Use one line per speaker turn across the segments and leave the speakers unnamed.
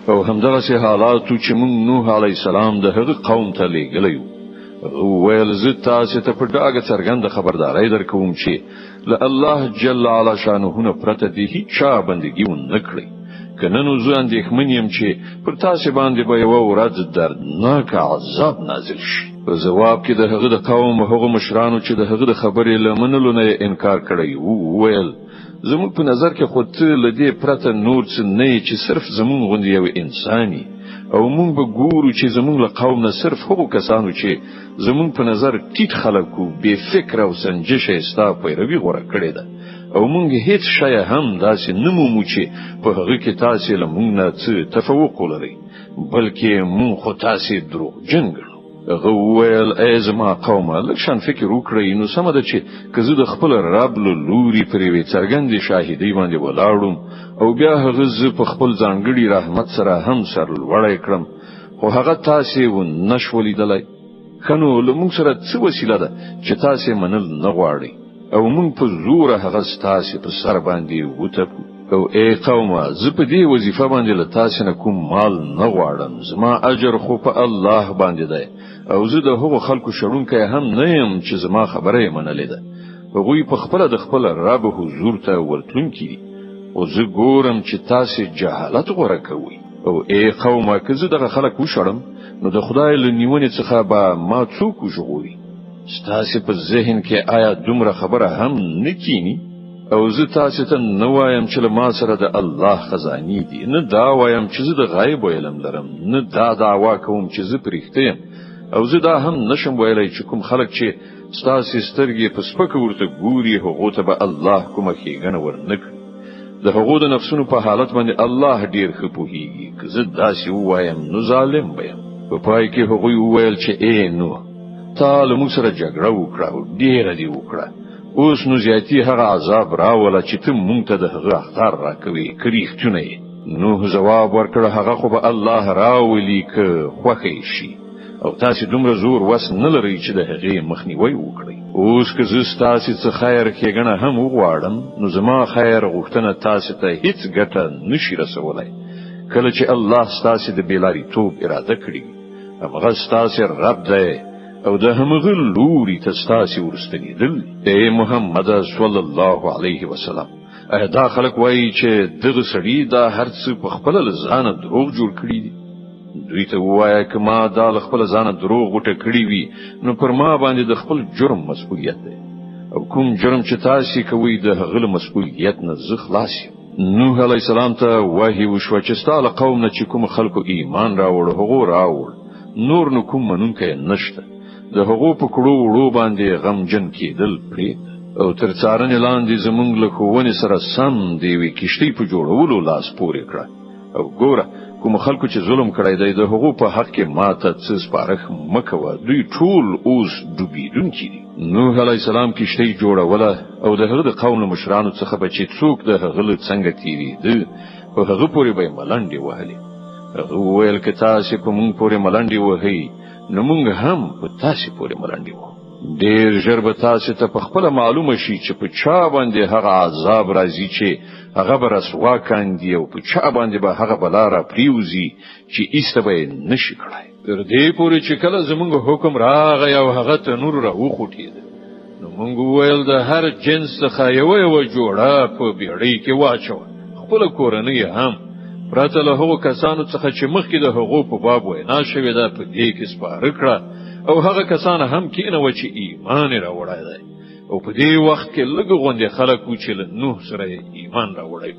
او همدغه حالاتو چې موږ نوح علی السلام د هغه قوم ته لېږلی ویل زه تاسو ته په ډاګه څرګنده خبرداري درکوم چې له الله جل علا شانه نه پرته دی هیڅ بندگی ونه کړی کنه نو زه اندېښمن یم چې پر تاسو باندې به یو ورځ دردناک عذاب نازل شي. په جواب کې د هغه د قوم هغه مشرانو چې د هغه د خبرې لمنلو نه انکار کړی ویل زموږ په نظر کې خو ته لدې پرته نور څه نه چې صرف زموږ غوندي یو انساني او موږ به ګورو چې زموږ له قوم نه صرف هغو کسانو چې زموږ په نظر ټیټ خلکو بے فکر او سنجش استا پیروي غوړه کړې ده او موږ هیڅ شی هم داسې نمومو چې په هغه کې تاسو له موږ نه څه تفوق ولرئ بلکې موږ خو تاسو دروغجن ګڼو. غویل ازما قومه لکشان فکر وکړئ نو سم ده چې کزه د خپل رب له لوري پرې څرګندې شاهدی باندې ولاړم او بیا هغه ز په خپل ځانګړي رحمت سره هم سر وړای کړم خو هغه تاسو و نشولې دلای کنو لمون سره څه وسیله ده چې تاسو منل نه غواړئ او مونږ په زور هغه تاسو په سر باندې وټکو او ای قومه زه په دې وظیفه باندې له تاسو نه کوم مال نه غواړم زما اجر خو په الله باندې دی او زه د هغو خلکو شړونکی هم نه یم چې زما خبره یې منلې ده هغوی په خپل د خپل رب حضور ته ورتلونکي دي او زه ګورم چې تاسو جهالت غوړه کوئ او ای قومه که زه دغه خلک وشړم نو د خدای له نیونې څخه به ما څوک وژغوري ستاسو په ذهن کې آیا دومره خبره هم نکینی او زه تاسو ته نو وایم چې ما سره د الله خزاني دي نه دا وایم چې زه د غیب علم لرم نه دا دعوا کوم چې زه پرېخته یم او زه دا هم نشم ویلای چې کوم خلک چې ستاسو سترګې په سپکه ورته ګوري هغه ته به الله کومه ښېګڼه ورنکړي د هغو د نفسونو په حالت باندې الله ډیر ښه پوهیږي که زه داسې ووایم نو ظالم بیم. په پای کې هغوی وویل چې ای نو تا له موږ سره جګړه وکړه او ډیره دی وکړه اوس نو زیاتی هغه عذاب راوله چې ته مونږ ته د هغه اختار راکوي کریختونه نو جواب ورکړ هغه خو به الله راولي که خوښی شي او تاسو دومره زور وس نه لرئ چې د هغه مخنیوي وکړئ اوس که زه تاسو څخه خیر کېګنه هم وغواړم نو زما خیر غوښتنه تاسو ته هیڅ ګټه نشي رسولای کله چې الله تاسو د بیلاری توپ اراده کړی هغه تاسو رب دی او د همغه لوري تاسو ورستنی دل اے محمد صلی الله علیه وسلم دا خلک وایي چې دغه سړی دا هرڅ په خپل ځان دروغ جوړ کړی دي دوی ته وایي کما دا خپل ځان دروغ وټه کړی وي نو پر ما باندې د خپل جرم مسؤلیت دی او کوم جرم چې تاسو کوي د هغه مسؤلیت نه زه خلاص یم. نوح علیه السلام ته وحی وشو چې ستاسو قوم نه چې کوم خلکو ایمان راوړ هغه راوړ نور نو کوم منونکي نشته د هغو په کړو وړو باندې غمجن کېدل پرې او تر څارنې لاندې زمونږ له ښوونې سره سم دی وی کشتۍ په جوړولو لاس پورې کړه او ګوره کوم خلکو چې ظلم کړی دی د هغو په حق کې ماته څه سپارښت مکوه دوی ټول اوس ډوبېدونکي دي. نوح علیه السلام کشتۍ جوړوله او د هغه د قوم مشرانو څخه به چې څوک د هغه له څنګه تېرېده په هغه پورې به ملنډې وهلې هغه وویل که تاسو په مونږ پورې ملنډې وهئ نو مونږ هم په تاسو پورې ملنډې وو ډیر ژر به تاسو ته په خپل معلومه شي چې په چا باندې هغه عذاب راځي چې هغه به رسوا کاندي او په چا باندې به هغه بلا را پریوزي چې ایسته به نشي کړای تر دې پورې چې کله زمونږ حکم راغی او هغه ته نور را وخوټید نو مونږ ویل د هر جنس څخه یو جوړه په بیړۍ کې واچو خپل کورنۍ هم پرته له هغو کسانو څخه چې مخکې د هغو په باب وینا شوې ده په دې کې سپاره کړه او هغه کسان هم کینه و چې ایمان راوړای دی او په دې وخت کې لږ غونډه خلک و چې له نوح سره ایمان راوړای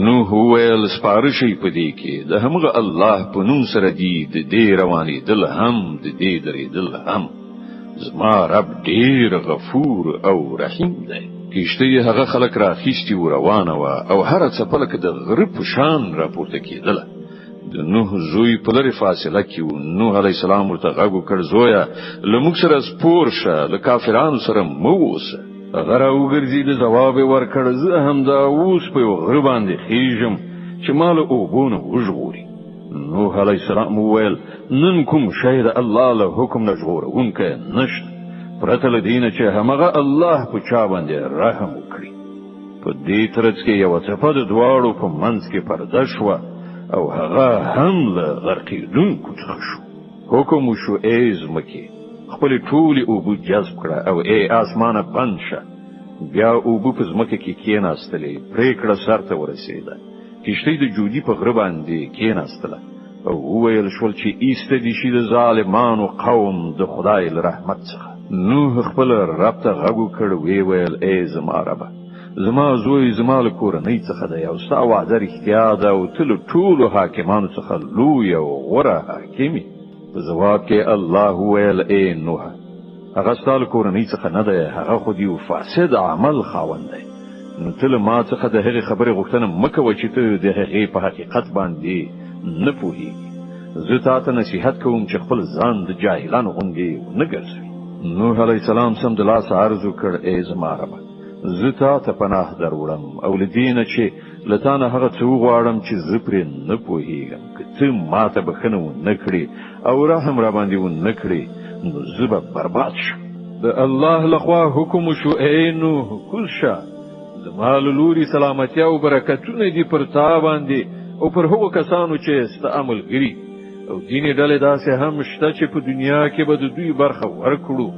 نوح ویل سپاره شي په دې کې د همغه الله په نوم سره دی د دې رواني دل هم د دې درې دل هم زما رب ډیر غفور او رحیم دی. کشته هغه خلک راخیستي و روانه و او هر څه په لکه د غرب شان راپورته کېدله د نوح زوی په لري فاصله کې و نوح علی السلام ورته غږ وکړ زویا لموږ سره سپور شه له کافرانو سره مو اوسه هغه راوګرځي د جواب ورکړ زه هم دا اوس په غرب باندې خېژم چې مال او بونه وژغوري نوح علی السلام وویل نن کوم شی د الله له حکم نه جوړونکی نشته پرته له دینه چې همغه الله په چا باندې رحم وکړي په دې ترڅ کې یو څه په دواړو په منځ کې پرده شوه او هغه هم له غرقېدونکو څخه شو. حکم وشو ای ځمکې خپلې ټولې اوبه جذب کړه او ای اسمانه بند شه. بیا اوبه په ځمکه کې کېناستلې، پرېکړه سر ته ورسېده. کښتۍ د جودي په غره باندې کېناستله او وویل شول چې ایسته دي شي د ظالمانو قوم د خدای له رحمت څخه. نوح خپل رب ته غږ وکړ، ویې ویل ای زما ربه، زما زوی زما له کورنۍ څخه دی او ستا وعده رښتیا ده او ته له ټولو حاکمانو څخه لوی او غوره حاکم یې. په ځواب کې الله وویل ای نوح، هغه ستا له کورنۍ څخه نه دی، هغه خو د یو فاسد عمل خاوند دی. نو ته له ما څخه د هغې خبرې غوښتنه مه کوه چې ته د هغې په حقیقت باندې نه پوهېږي. زه تا ته نصیحت کوم چې خپل ځان د جاهلانو غوندې ونه ګرځوي. نوح علیه السلام سمدلاسه عرض وکړ ای زما ربه، زه تا ته پناه دروړم او له دې نه چې له تا نه هغه څه وغواړم چې زه پرې نه پوهېږم. که ته ما ته بښنه ونه کړې او رحم را باندې ونه کړې نو زه به برباد شم. د الله لخوا حکم وشو ای نوح کوز شه، زما له لوري سلامتیا او برکتونه دي پر تا باندې او پر هغو کسانو چې ستا عملګري او دیني ډلې داسې هم شته چې په دنیا کې به د دوی برخه ورکړو،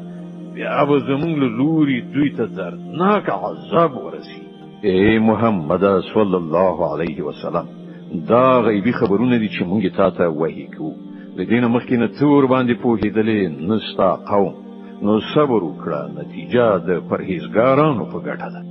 بیا به زمونږ له لوري دوی ته دردناک عذاب ورسي. ای محمد صلی الله علیه وسلم، دا غیبي خبرونه دي چې مونږ تا ته وحی کوو. د دې نه مخکې نه ته ورباندې پوهېدلې نه ستا قوم. نو صبر وکړه، نتیجه د پرهیزګارانو په ګټه ده.